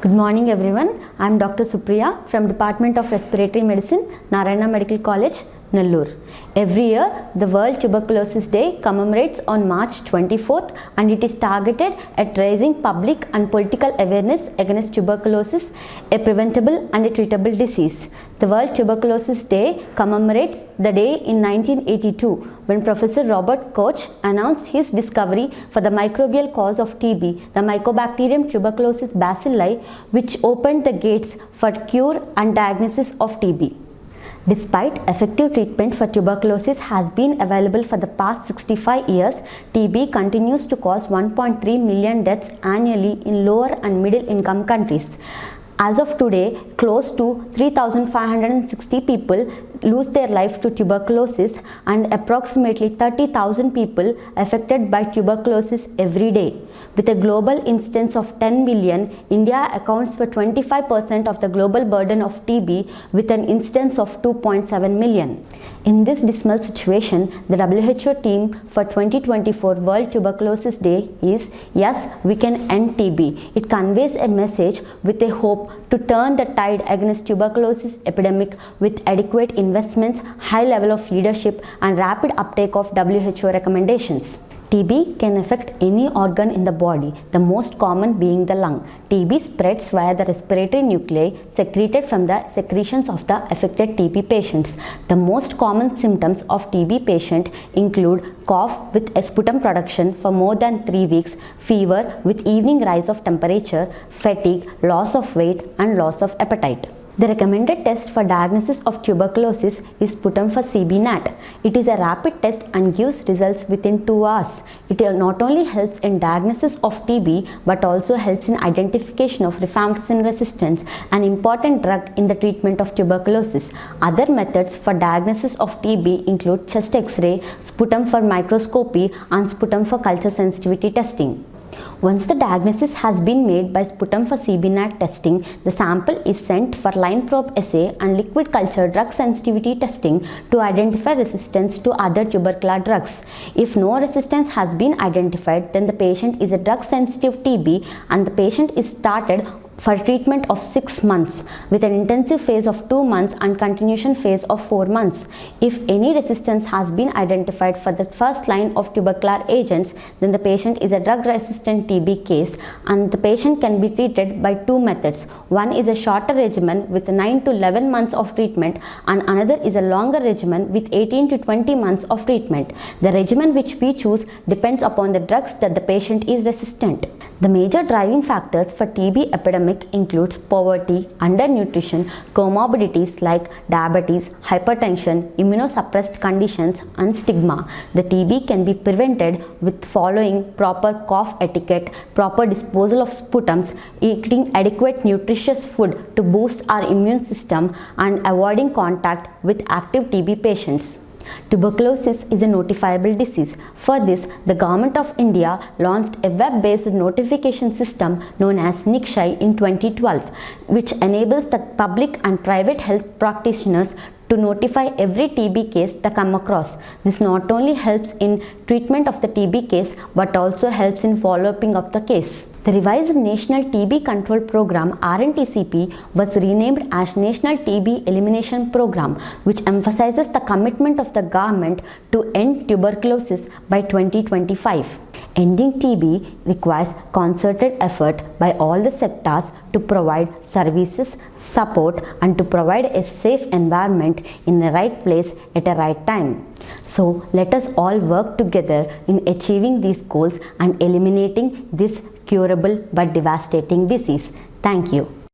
Good morning everyone. I am Dr. Supriya from Department of Respiratory Medicine, Narayana Medical College, Nellore. Every year, the World Tuberculosis Day commemorates on March 24th and it is targeted at raising public and political awareness against tuberculosis, a preventable and a treatable disease. The World Tuberculosis Day commemorates the day in 1982 when Professor Robert Koch announced his discovery for the microbial cause of TB, the Mycobacterium tuberculosis bacilli, which opened the gates for cure and diagnosis of TB. Despite effective treatment for tuberculosis has been available for the past 65 years, TB continues to cause 1.3 million deaths annually in lower and middle income countries. As of today, close to 3,560 people lose their life to tuberculosis and approximately 30,000 people affected by tuberculosis every day. With a global incidence of 10 million, India accounts for 25% of the global burden of TB with an incidence of 2.7 million. In this dismal situation, the WHO theme for 2024 World Tuberculosis Day is Yes, we can end TB. It conveys a message with a hope to turn the tide against tuberculosis epidemic with adequate investments, high level of leadership and rapid uptake of WHO recommendations. TB can affect any organ in the body, the most common being the lung. TB spreads via the respiratory nuclei secreted from the secretions of the affected TB patients. The most common symptoms of TB patient include cough with sputum production for more than 3 weeks, fever with evening rise of temperature, fatigue, loss of weight and loss of appetite. The recommended test for diagnosis of tuberculosis is sputum for CB-NAT. It is a rapid test and gives results within 2 hours. It not only helps in diagnosis of TB but also helps in identification of rifampicin resistance, an important drug in the treatment of tuberculosis. Other methods for diagnosis of TB include chest X-ray, sputum for microscopy and sputum for culture sensitivity testing. Once the diagnosis has been made by sputum for CB-NAT testing, the sample is sent for line probe assay and liquid culture drug sensitivity testing to identify resistance to other tubercular drugs. If no resistance has been identified, then the patient is a drug sensitive TB and the patient is started for treatment of 6 months with an intensive phase of 2 months and continuation phase of 4 months. If any resistance has been identified for the first line of tubercular agents, then the patient is a drug resistant TB case and the patient can be treated by 2 methods. One is a shorter regimen with 9 to 11 months of treatment and another is a longer regimen with 18 to 20 months of treatment. The regimen which we choose depends upon the drugs that the patient is resistant. The major driving factors for TB epidemic includes poverty, undernutrition, comorbidities like diabetes, hypertension, immunosuppressed conditions and stigma. The TB can be prevented with following proper cough etiquette, proper disposal of sputums, eating adequate nutritious food to boost our immune system and avoiding contact with active TB patients. Tuberculosis is a notifiable disease. For this, the Government of India launched a web-based notification system known as NICSHI in 2012, which enables the public and private health practitioners to notify every TB case they come across. This not only helps in treatment of the TB case but also helps in follow-up of the case. The revised National TB Control Program (RNTCP) was renamed as National TB Elimination Program, which emphasizes the commitment of the government to end tuberculosis by 2025. Ending TB requires concerted effort by all the sectors to provide services, support and to provide a safe environment in the right place at the right time. So let us all work together in achieving these goals and eliminating this curable but devastating disease. Thank you.